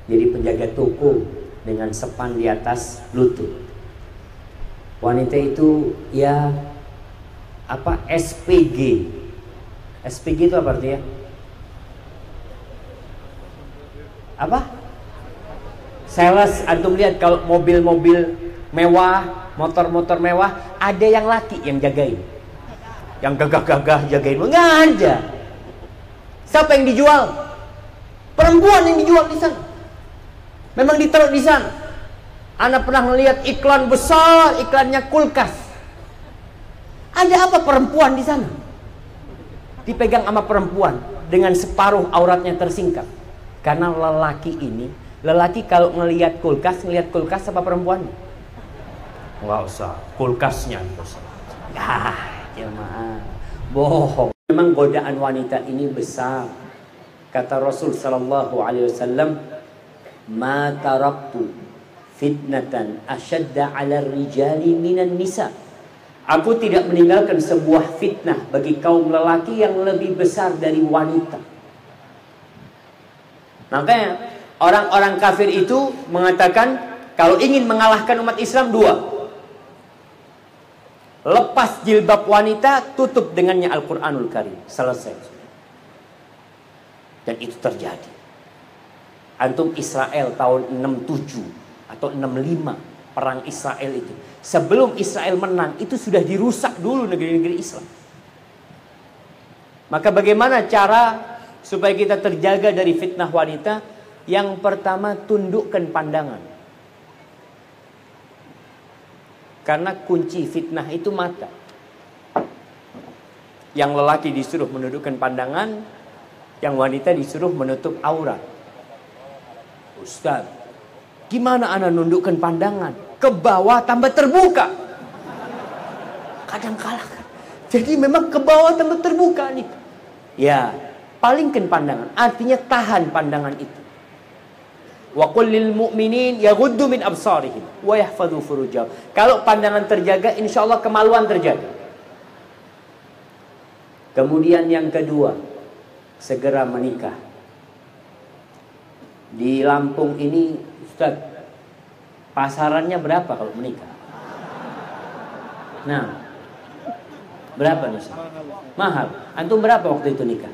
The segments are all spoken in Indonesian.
jadi penjaga toko dengan sepan di atas lutut. Wanita itu ya apa, SPG. SPG itu apa artinya? Apa? Sales. Antum lihat kalau mobil-mobil mewah, motor-motor mewah, ada yang laki yang jagain, yang gagah-gagah jagain. Nggak ada. Siapa yang dijual? Perempuan yang dijual di sana. Memang ditaruh di sana. Anda pernah melihat iklan besar, iklannya kulkas. Ada apa perempuan di sana? Dipegang sama perempuan dengan separuh auratnya tersingkap. Karena lelaki kalau ngelihat kulkas apa perempuan? Nggak usah, kulkasnya. Ah, jemaah, bohong. Memang godaan wanita ini besar. Kata Rasul sallallahu alaihi wasallam, "Ma taraktu fitnatan asyadda 'ala rijali minan nisa." Aku tidak meninggalkan sebuah fitnah bagi kaum lelaki yang lebih besar dari wanita. Makanya orang-orang kafir itu mengatakan kalau ingin mengalahkan umat Islam dua: lepas jilbab wanita, tutup dengannya Al-Quranul Karim. Selesai. Dan itu terjadi. Antum Israel tahun 67 atau 65, perang Israel itu. Sebelum Israel menang, itu sudah dirusak dulu negeri-negeri Islam. Maka bagaimana cara supaya kita terjaga dari fitnah wanita? Yang pertama, tundukkan pandangan. Karena kunci fitnah itu mata. Yang lelaki disuruh menundukkan pandangan, yang wanita disuruh menutup aurat. Ustaz, gimana ana nundukkan pandangan? Ke bawah tambah terbuka. Kadang kalah kan. Jadi memang ke bawah tambah terbuka nih. Ya, palingkan pandangan. Artinya tahan pandangan itu. Wa qul lil mu'minin yaghuddu min absarihim wa yahfadhu furujahum. Kalau pandangan terjaga, insyaallah kemaluan terjaga. Kemudian yang kedua, segera menikah. Di Lampung ini, Ustaz, pasarannya berapa kalau menikah? Nah, berapa nih, Ustaz? Mahal. Antum berapa waktu itu nikah?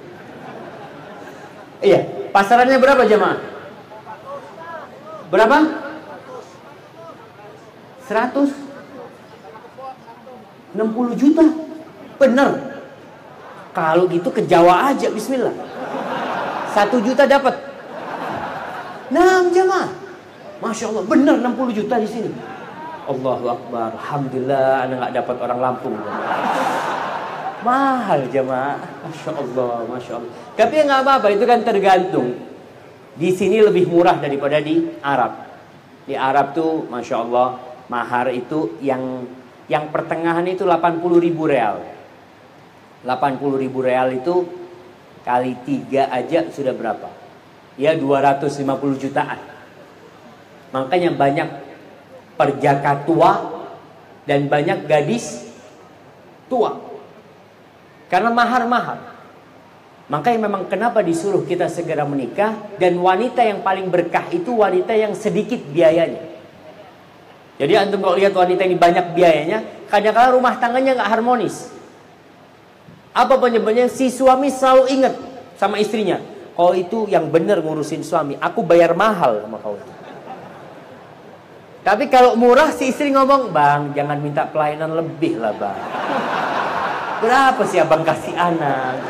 Iya, pasarannya berapa jemaah? Berapa? 160 juta. Bener. Kalau gitu ke Jawa aja, bismillah. 1 juta dapat. Nah, jemaah. Masya Allah, bener 60 juta di sini. Allahu Akbar. Alhamdulillah, anda nggak dapat orang Lampung. Mahal jemaah. Masya Allah, Masya Allah. Tapi nggak apa-apa, itu kan tergantung. Di sini lebih murah daripada di Arab. Di Arab tuh, Masya Allah, mahar itu yang pertengahan itu 80.000 real. 80.000 real itu kali 3 aja sudah berapa? Ya 250 jutaan. Makanya banyak perjaka tua dan banyak gadis tua. Karena mahar-mahar. Makanya memang kenapa disuruh kita segera menikah. Dan wanita yang paling berkah itu wanita yang sedikit biayanya. Jadi antum kalau lihat wanita ini banyak biayanya, kadang-kadang rumah tangganya gak harmonis. Apa penyebabnya? Si suami selalu ingat sama istrinya, kau itu yang benar ngurusin suami, aku bayar mahal sama kau itu. Tapi kalau murah, si istri ngomong, bang jangan minta pelayanan lebih lah bang. Berapa sih abang kasih anak?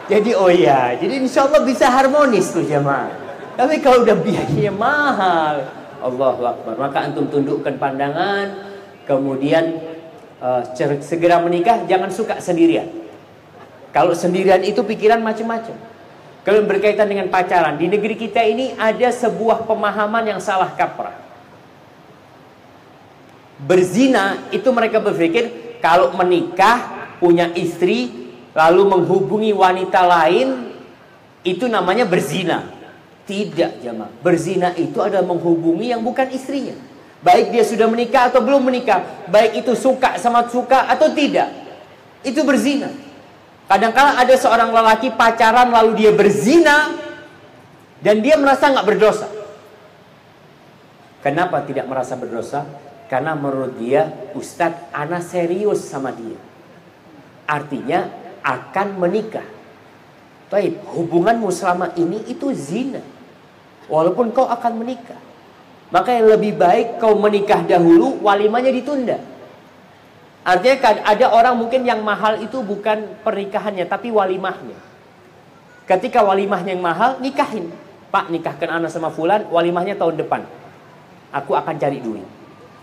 Jadi oh iya, jadi insya Allah bisa harmonis tuh jemaah. Tapi kalau udah biayanya mahal, Allahu Akbar. Maka antum tundukkan pandangan. Kemudian segera menikah, jangan suka sendirian. Kalau sendirian itu pikiran macam-macam. Kalau berkaitan dengan pacaran, di negeri kita ini ada sebuah pemahaman yang salah kaprah. Berzina itu mereka berpikir kalau menikah, punya istri, lalu menghubungi wanita lain, itu namanya berzina. Tidak jemaah. Berzina itu adalah menghubungi yang bukan istrinya. Baik dia sudah menikah atau belum menikah, baik itu suka sama suka atau tidak, itu berzina. Kadang-kadang ada seorang lelaki pacaran lalu dia berzina, Dan dia merasa nggak berdosa. Kenapa tidak merasa berdosa? Karena menurut dia, Ustadz, ana serius sama dia. Artinya akan menikah. Baik, hubunganmu selama ini itu zina. Walaupun kau akan menikah. Maka yang lebih baik kau menikah dahulu, walimahnya ditunda. Artinya kan ada orang mungkin yang mahal itu bukan pernikahannya, tapi walimahnya. Ketika walimahnya yang mahal, nikahin. Pak, nikahkan anak sama fulan, walimahnya tahun depan. Aku akan cari duit.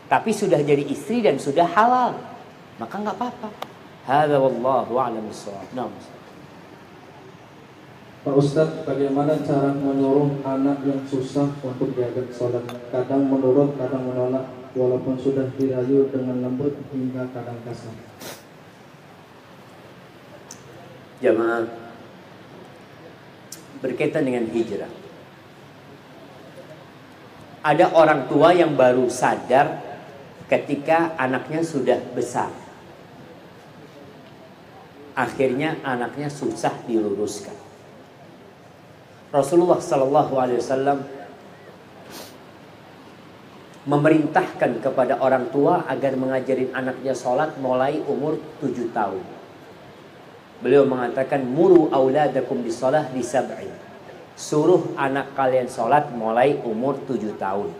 Tapi sudah jadi istri dan sudah halal, maka nggak apa-apa. Hadza wallahu a'lam bissawab. Nah, Pak Ustadz, bagaimana cara menyuruh anak yang susah untuk diajak sholat? Kadang menurut, kadang menolak, walaupun sudah dirayu dengan lembut hingga kadang kasar. Jamaah, berkaitan dengan hijrah. Ada orang tua yang baru sadar ketika anaknya sudah besar. Akhirnya anaknya susah diluruskan. Rasulullah SAW memerintahkan kepada orang tua agar mengajarin anaknya sholat mulai umur 7 tahun. Beliau mengatakan, muru auladakum bisalah di sab'in. Suruh anak kalian sholat mulai umur 7 tahun.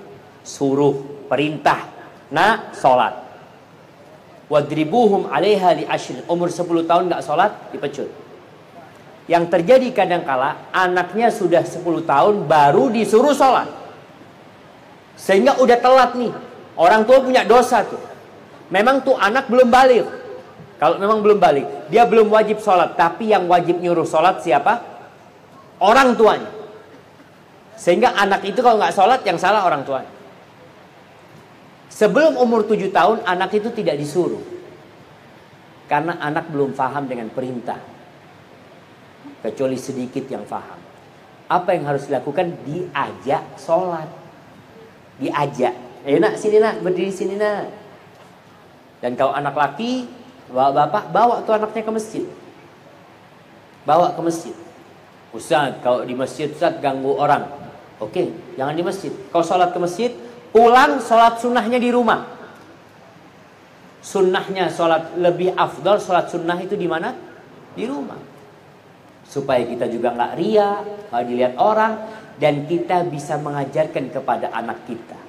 Suruh, perintah. Nah, sholat. Wadribuhum alaiha li ashrin. Umur 10 tahun gak sholat, dipecut. Yang terjadi kadangkala anaknya sudah 10 tahun baru disuruh sholat. Sehingga udah telat nih. Orang tua punya dosa tuh. Memang tuh anak belum balik. Kalau memang belum balik, dia belum wajib sholat. Tapi yang wajib nyuruh sholat siapa? Orang tuanya. Sehingga anak itu kalau nggak sholat, yang salah orang tuanya. Sebelum umur 7 tahun, anak itu tidak disuruh. Karena anak belum paham dengan perintah. Kecuali sedikit yang paham. Apa yang harus dilakukan? Diajak sholat. Diajak. Nak, sini nak, berdiri sini nak. Dan kalau anak laki, bapak bawa tuh anaknya ke masjid. Bawa ke masjid. Ustaz, kalau di masjid Ustaz ganggu orang. Oke, jangan di masjid. Kau sholat ke masjid, pulang sholat sunnahnya di rumah. Sunnahnya sholat lebih afdal, sholat sunnah itu di mana? Di rumah. Supaya kita juga nggak ria, nggak dilihat orang, dan kita bisa mengajarkan kepada anak kita.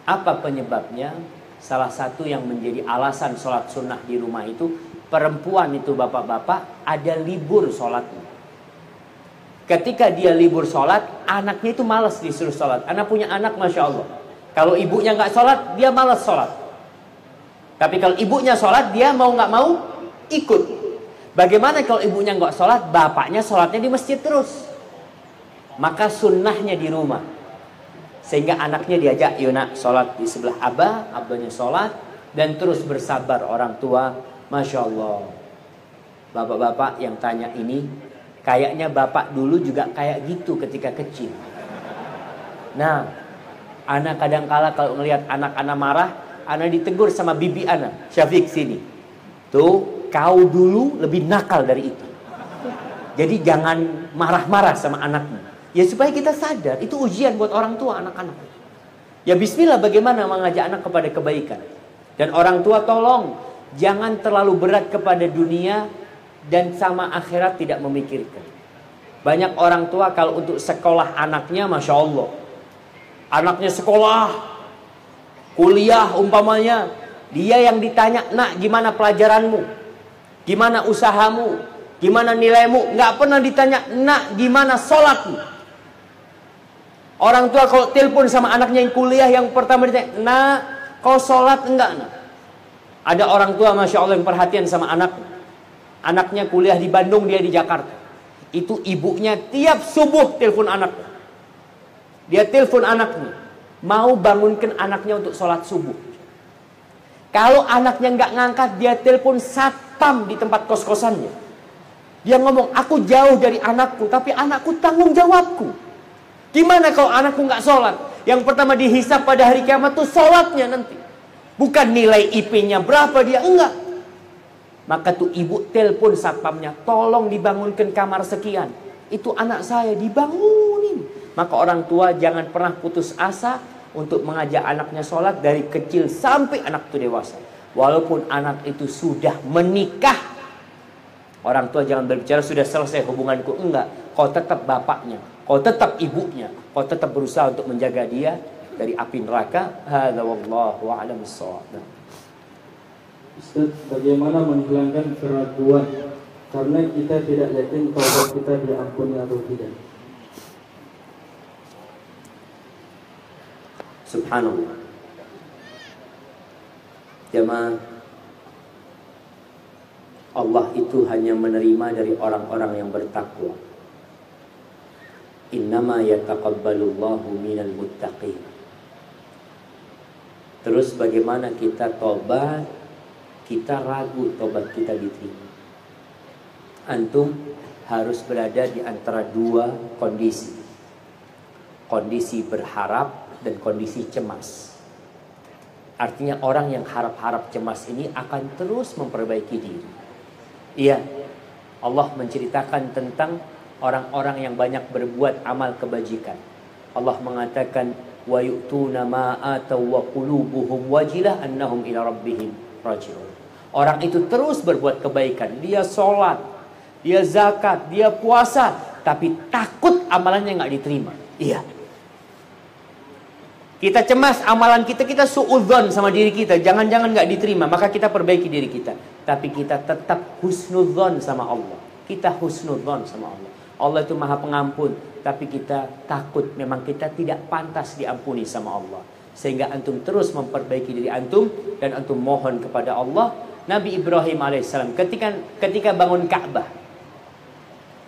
Apa penyebabnya? Salah satu yang menjadi alasan sholat sunnah di rumah itu, perempuan itu bapak-bapak ada libur sholatnya. Ketika dia libur sholat, anaknya itu malas disuruh sholat. Anak punya anak, Masya Allah. Kalau ibunya nggak sholat, dia malas sholat. Tapi kalau ibunya sholat, dia mau nggak mau ikut. Bagaimana kalau ibunya nggak sholat, bapaknya sholatnya di masjid terus? Maka sunnahnya di rumah. Sehingga anaknya diajak, yuk nak sholat di sebelah abahnya sholat. Dan terus bersabar orang tua. Masya Allah. Bapak-bapak yang tanya ini, kayaknya bapak dulu juga kayak gitu ketika kecil. Nah, anak kadang-kala kalau ngelihat anak-anak marah, anak ditegur sama bibi anak. Syafiq sini. Tuh, kau dulu lebih nakal dari itu. Jadi jangan marah-marah sama anakmu. Ya supaya kita sadar, itu ujian buat orang tua anak-anak. Ya bismillah bagaimana mengajak anak kepada kebaikan. Dan orang tua tolong, jangan terlalu berat kepada dunia dan sama akhirat tidak memikirkan. Banyak orang tua kalau untuk sekolah anaknya, Masya Allah. Anaknya sekolah, kuliah umpamanya. Dia yang ditanya, nak gimana pelajaranmu? Gimana usahamu? Gimana nilaimu? Nggak pernah ditanya, nak gimana sholatmu? Orang tua kalau telepon sama anaknya yang kuliah, yang pertama ditanya, nak kau sholat enggak nak? Ada orang tua Masya Allah yang perhatian sama anaknya. Anaknya kuliah di Bandung, dia di Jakarta. Itu ibunya tiap subuh telepon anaknya. Dia telepon anaknya, mau bangunkan anaknya untuk sholat subuh. Kalau anaknya nggak ngangkat, dia telepon satpam di tempat kos-kosannya. Dia ngomong, aku jauh dari anakku, tapi anakku tanggung jawabku. Gimana kalau anakku nggak sholat? Yang pertama dihisap pada hari kiamat tuh sholatnya nanti. Bukan nilai IP-nya berapa dia, enggak. Maka tuh ibu telepon satpamnya, tolong dibangunkan kamar sekian. Itu anak saya, dibangunin. Maka orang tua jangan pernah putus asa untuk mengajak anaknya sholat dari kecil sampai anak itu dewasa. Walaupun anak itu sudah menikah, orang tua jangan berbicara sudah selesai hubunganku. Enggak, kau tetap bapaknya, kau tetap ibunya, kau tetap berusaha untuk menjaga dia dari api neraka. Hadza wallahu a'lam bissawab. Ustaz, bagaimana menghilangkan keraguan karena kita tidak yakin taubat kita diampuni atau tidak? Subhanallah. Jemaah, Allah itu hanya menerima dari orang-orang yang bertakwa. Innama yataqabbalullahu minal muttaqin. Terus bagaimana kita tobat? Kita ragu tobat kita diterima. Antum harus berada di antara dua kondisi. Kondisi berharap dan kondisi cemas. Artinya orang yang harap-harap cemas ini akan terus memperbaiki diri. Iya, Allah menceritakan tentang orang-orang yang banyak berbuat amal kebajikan. Allah mengatakan wa yu'tuna ma ataw wa qulubuhum wajilah annahum ila rabbihim raji'un. Orang itu terus berbuat kebaikan, dia sholat, dia zakat, dia puasa, tapi takut amalannya nggak diterima. Iya. Kita cemas amalan kita suudzon sama diri kita, jangan-jangan nggak diterima, maka kita perbaiki diri kita. Tapi kita tetap husnudzon sama Allah. Kita husnudzon sama Allah. Allah itu Maha Pengampun, tapi kita takut memang kita tidak pantas diampuni sama Allah. Sehingga antum terus memperbaiki diri antum dan antum mohon kepada Allah. Nabi Ibrahim alaihissalam ketika bangun Ka'bah,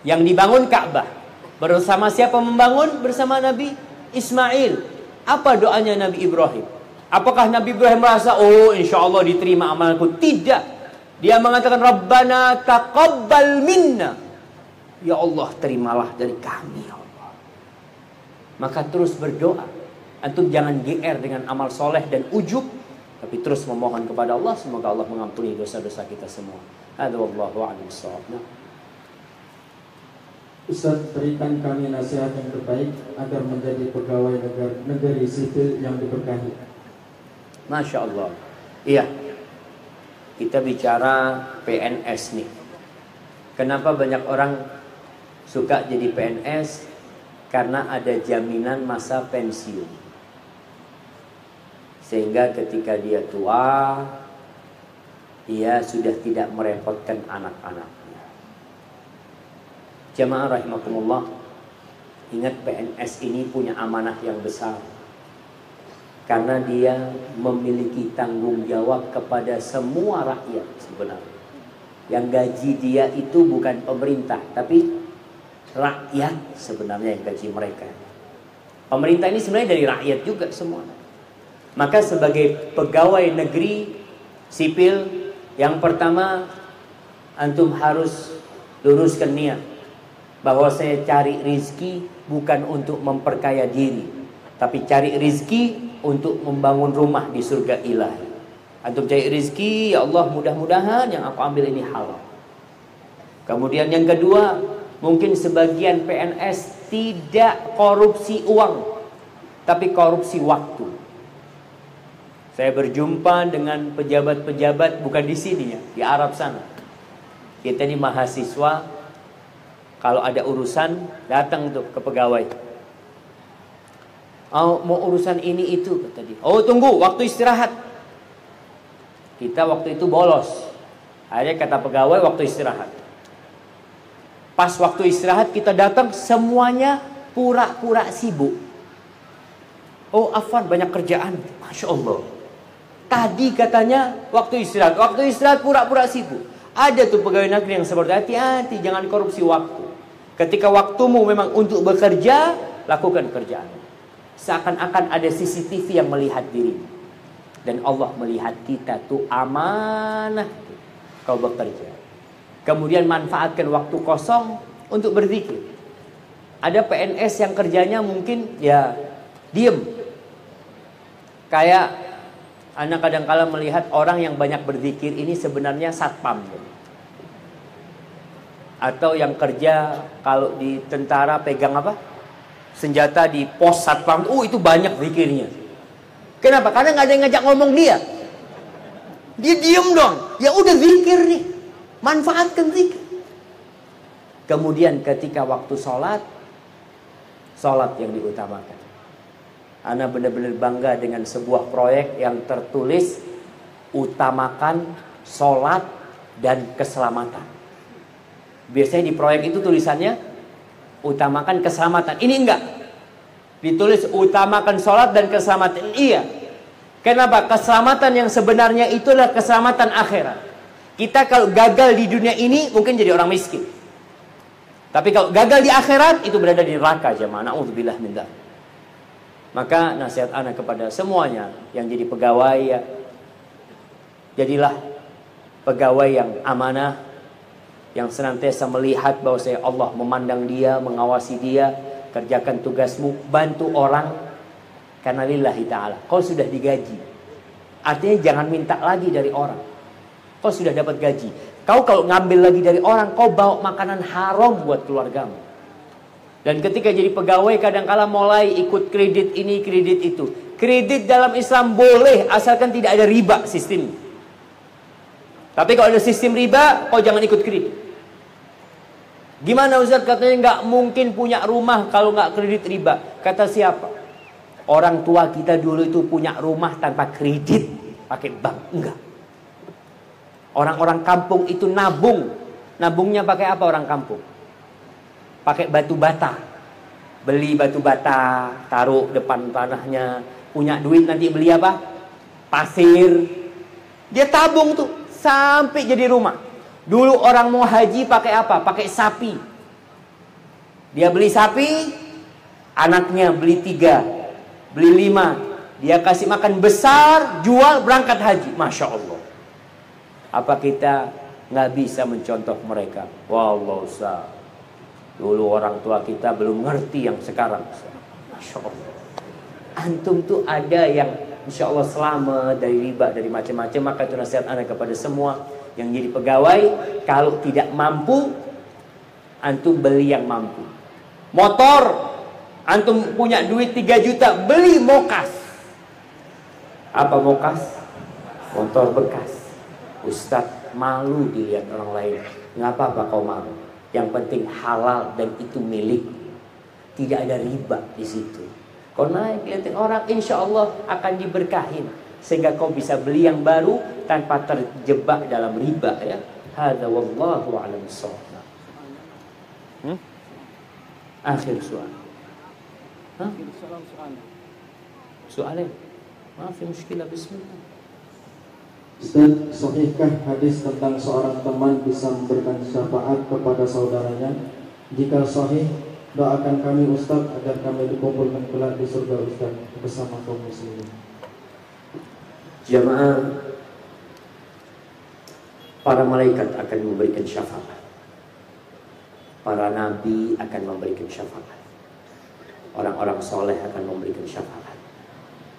yang dibangun Ka'bah bersama siapa membangun? Bersama Nabi Ismail. Apa doanya Nabi Ibrahim? Apakah Nabi Ibrahim merasa, oh insya Allah diterima amalku? Tidak. Dia mengatakan, Rabbana taqabbal minna. Ya Allah, terimalah dari kami ya Allah. Maka terus berdoa. Antum jangan GR dengan amal soleh dan ujub, tapi terus memohon kepada Allah, semoga Allah mengampuni dosa-dosa kita semua. Hadza wallahu a'lam bissawab. Ustaz, berikan kami nasihat yang terbaik agar menjadi pegawai negeri sipil yang diberkahi. Masya Allah. Iya. Kita bicara PNS nih. Kenapa banyak orang suka jadi PNS? Karena ada jaminan masa pensiun. Sehingga ketika dia tua, dia sudah tidak merepotkan anak-anaknya. Jamaah rahimakumullah, ingat PNS ini punya amanah yang besar. Karena dia memiliki tanggung jawab kepada semua rakyat sebenarnya. Yang gaji dia itu bukan pemerintah, tapi rakyat sebenarnya yang gaji mereka. Pemerintah ini sebenarnya dari rakyat juga semua. Maka sebagai pegawai negeri sipil, yang pertama antum harus luruskan niat bahwa saya cari rizki bukan untuk memperkaya diri, tapi cari rizki untuk membangun rumah di surga ilahi. Antum cari rizki, ya Allah mudah-mudahan yang aku ambil ini halal. Kemudian yang kedua, mungkin sebagian PNS tidak korupsi uang, tapi korupsi waktu. Saya berjumpa dengan pejabat-pejabat bukan di sini ya, di Arab sana. Kita ini mahasiswa, kalau ada urusan datang tuh ke pegawai. Oh, mau urusan ini itu kata dia. Oh tunggu, waktu istirahat. Kita waktu itu bolos. Akhirnya kata pegawai waktu istirahat. Pas waktu istirahat kita datang semuanya pura-pura sibuk. Oh afwan banyak kerjaan. Masya Allah. Tadi katanya waktu istirahat pura-pura sibuk. Ada tuh pegawai negeri yang seperti hati-hati, jangan korupsi waktu. Ketika waktumu memang untuk bekerja, lakukan kerjaan. Seakan-akan ada CCTV yang melihat dirimu. Dan Allah melihat kita tuh amanah kau bekerja. Kemudian manfaatkan waktu kosong untuk berzikir. Ada PNS yang kerjanya mungkin ya diem. Kayak anak kadang-kala melihat orang yang banyak berzikir ini sebenarnya satpam. Atau yang kerja kalau di tentara pegang apa? senjata di pos satpam, itu banyak zikirnya. Kenapa? Karena nggak ada yang ngajak ngomong dia. Dia diem dong. Ya udah zikir nih. Manfaatkan zikir. Kemudian ketika waktu sholat yang diutamakan. Ana benar-benar bangga dengan sebuah proyek yang tertulis utamakan sholat dan keselamatan. Biasanya di proyek itu tulisannya utamakan keselamatan. Ini enggak. Ditulis utamakan sholat dan keselamatan. Iya. Kenapa? Keselamatan yang sebenarnya itulah keselamatan akhirat. Kita kalau gagal di dunia ini mungkin jadi orang miskin. Tapi kalau gagal di akhirat itu berada di neraka jemaah. Na'udzubillah min dzalik. Maka nasihat ana kepada semuanya yang jadi pegawai ya, jadilah pegawai yang amanah, yang senantiasa melihat bahwa Allah memandang dia, mengawasi dia. Kerjakan tugasmu, bantu orang karena lillahi ta'ala. Kau sudah digaji. Artinya jangan minta lagi dari orang. Kau sudah dapat gaji. Kau kalau ngambil lagi dari orang, kau bawa makanan haram buat keluargamu. Dan ketika jadi pegawai kadang-kala mulai ikut kredit ini, kredit itu. Kredit dalam Islam boleh asalkan tidak ada riba sistem. Tapi kalau ada sistem riba, kau jangan ikut kredit. Gimana Ustaz? Katanya nggak mungkin punya rumah kalau nggak kredit riba. Kata siapa? Orang tua kita dulu itu punya rumah tanpa kredit, pakai bank. Enggak. Orang-orang kampung itu nabung. Nabungnya pakai apa orang kampung? Pakai batu bata. Beli batu bata, taruh depan tanahnya. Punya duit nanti beli apa? Pasir. Dia tabung tuh sampai jadi rumah. Dulu orang mau haji pakai apa? Pakai sapi. Dia beli sapi, anaknya beli 3, beli 5. Dia kasih makan besar, jual, berangkat haji. Masya Allah. Apa kita nggak bisa mencontoh mereka? Wallahu Ustaz. Dulu orang tua kita belum ngerti yang sekarang. Masya Allah. Antum tuh ada yang insya Allah selamat dari riba, dari macam-macam. Maka itu nasihat anak kepada semua yang jadi pegawai, kalau tidak mampu, antum beli yang mampu. Motor, antum punya duit 3 juta, beli mokas. Apa mokas? Motor bekas. Ustadz, malu dilihat orang lain. Nggak apa-apa kau malu. Yang penting halal dan itu milik. Tidak ada riba di situ. Kau naik lihatin orang, insya Allah akan diberkahin. Sehingga kau bisa beli yang baru tanpa terjebak dalam riba ya. Hadza wallahu a'lam bissawab. Akhir soal. Soalnya. Maaf ya muskilah, bismillah. Ustaz, sahihkah hadis tentang seorang teman bisa memberikan syafaat kepada saudaranya? Jika sahih, doakan kami Ustaz agar kami dikumpulkan kelak di surga Ustaz bersama kaum muslimin. Jamaah, para malaikat akan memberikan syafaat. Para nabi akan memberikan syafaat. Orang-orang soleh akan memberikan syafaat.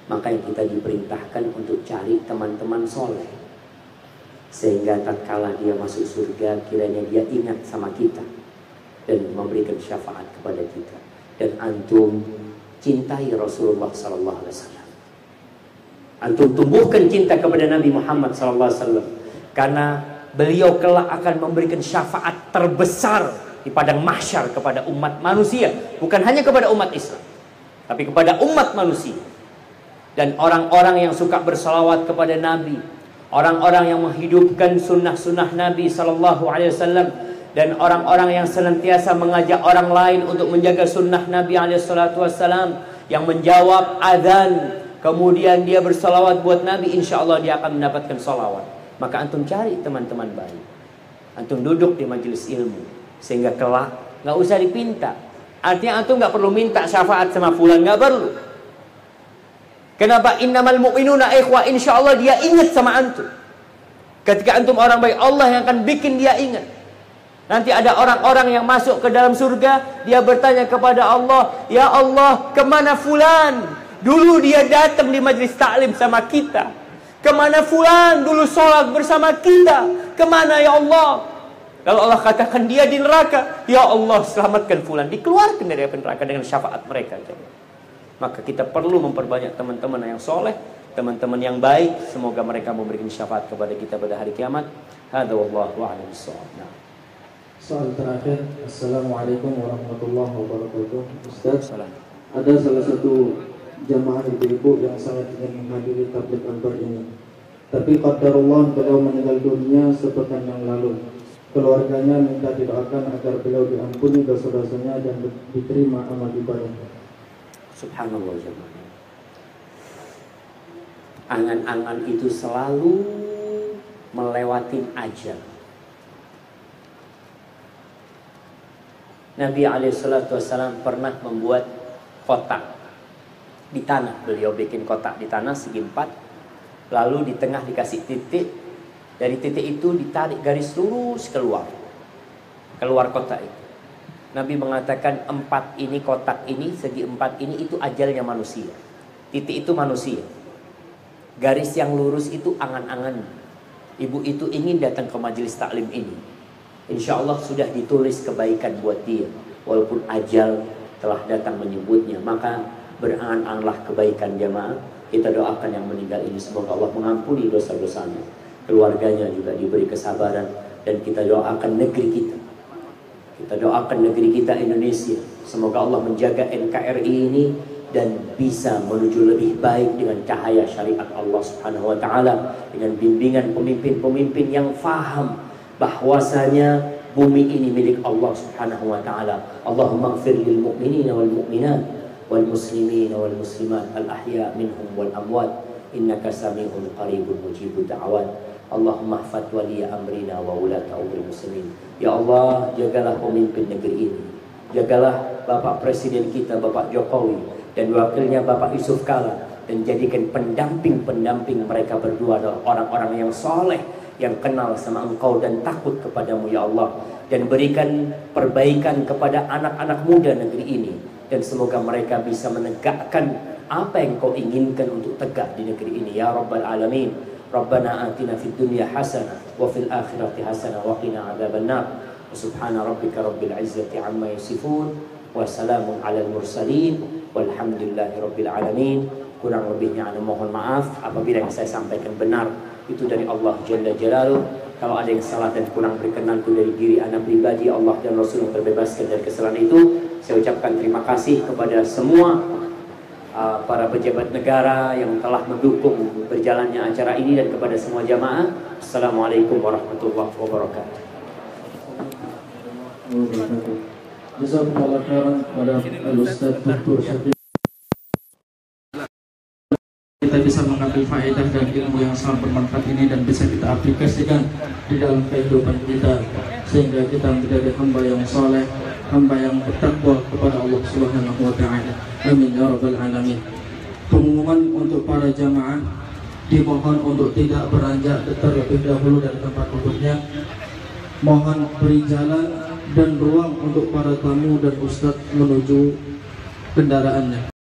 Maka yang kita diperintahkan untuk cari teman-teman soleh. Sehingga tatkala dia masuk surga, kiranya dia ingat sama kita. Dan memberikan syafaat kepada kita. Dan antum cintai Rasulullah SAW. Antum tumbuhkan cinta kepada Nabi Muhammad SAW. Karena beliau kelak akan memberikan syafaat terbesar di padang mahsyar kepada umat manusia. Bukan hanya kepada umat Islam, tapi kepada umat manusia. Dan orang-orang yang suka bersalawat kepada Nabi, orang-orang yang menghidupkan sunnah-sunnah Nabi SAW, dan orang-orang yang senantiasa mengajak orang lain untuk menjaga sunnah Nabi SAW, yang menjawab azan, kemudian dia bersalawat buat Nabi, insya Allah dia akan mendapatkan salawat. Maka antum cari teman-teman baik. Antum duduk di majelis ilmu, sehingga kelak nggak usah dipinta. Artinya antum nggak perlu minta syafaat sama fulan, nggak perlu. Kenapa? Innamal mu'minuna ikhwah. Insya Allah dia ingat sama antum. Ketika antum orang baik, Allah yang akan bikin dia ingat. Nanti ada orang-orang yang masuk ke dalam surga, dia bertanya kepada Allah, ya Allah, kemana fulan? Dulu dia datang di majlis taklim sama kita. Kemana fulan? Dulu sholat bersama kita. Kemana ya Allah? Lalu Allah katakan dia di neraka, ya Allah selamatkan fulan, dikeluarkan dari api neraka dengan syafaat mereka. Maka kita perlu memperbanyak teman-teman yang soleh, teman-teman yang baik. Semoga mereka memberikan syafaat kepada kita pada hari kiamat. Hadza wallahu a'lam bishawab. Soal terakhir, Assalamualaikum warahmatullahi wabarakatuh. Ustaz, ada salah satu jamaah ibu-ibu yang sangat ingin menghadiri tabligh akbar ini, tapi qadarullah beliau meninggal dunia sepekan yang lalu. Keluarganya minta didoakan agar beliau diampuni dosa-dosanya dan diterima amal ibadahnya. Subhanallah jemaah. Angan-angan itu selalu melewati ajal. Nabi SAW pernah membuat kotak di tanah. Beliau bikin kotak di tanah segi 4, lalu di tengah dikasih titik. Dari titik itu ditarik garis lurus keluar kotak itu. Nabi mengatakan 4 ini, kotak ini, segi 4 ini itu ajalnya manusia. Titik itu manusia. Garis yang lurus itu angan-angan. Ibu itu ingin datang ke majelis taklim ini. Insya Allah sudah ditulis kebaikan buat dia, walaupun ajal telah datang menyebutnya. Maka berangan-anganlah kebaikan jamaah. Kita doakan yang meninggal ini, semoga Allah mengampuni dosa-dosanya, keluarganya juga diberi kesabaran, dan kita doakan negeri kita. Kita doakan negeri kita Indonesia, semoga Allah menjaga NKRI ini dan bisa menuju lebih baik dengan cahaya syariat Allah Subhanahu wa taala, dengan bimbingan pemimpin-pemimpin yang faham bahwasanya bumi ini milik Allah Subhanahu wa taala. Allahumma ighfir lil mu'minina wal mu'minat wal muslimina wal muslimat al ahya minhum wal amwat innaka sami'un qaribun mujibud da'awat. Allahumma hafadh waliya amrina wa ulata umri muslimin. Ya Allah, jagalah pemimpin negeri ini. Jagalah Bapak Presiden kita, Bapak Jokowi, dan wakilnya Bapak Yusuf Kala, dan jadikan pendamping-pendamping mereka berdua adalah orang-orang yang soleh, yang kenal sama Engkau dan takut kepadamu ya Allah. Dan berikan perbaikan kepada anak-anak muda negeri ini, dan semoga mereka bisa menegakkan apa yang Kau inginkan untuk tegak di negeri ini ya Rabbal Alamin. Rabbana atina fid dunya hasanah wa fil akhirati hasanah wa qina adzabannar. Subhana rabbika rabbil izzati amma yasifun wa salamun alal mursalin walhamdulillahi rabbil alamin. Kurang lebihnya ana mohon maaf apabila yang saya sampaikan benar itu dari Allah Jalla Jalaluh. Kalau ada yang salah dan kurang berkenan itu dari diri ana pribadi, Allah dan Rasul yang terbebaskan dari kesalahan itu. Saya ucapkan terima kasih kepada semua para pejabat negara yang telah mendukung berjalannya acara ini, dan kepada semua jamaah. Assalamualaikum warahmatullahi wabarakatuh. Jazakumullah khairan kepada Al-Ustaz Dr. Syakir. Kita bisa mengambil faedah dan ilmu yang sangat bermanfaat ini dan bisa kita aplikasikan di dalam kehidupan kita, sehingga kita menjadi hamba yang soleh, hamba yang bertakwa kepada Allah Subhanahu wa taala. Amin ya rabbal alamin. Pengumuman untuk para jamaah, dimohon untuk tidak beranjak terlebih dahulu dari tempat duduknya. Mohon beri jalan dan ruang untuk para tamu dan ustadz menuju kendaraannya.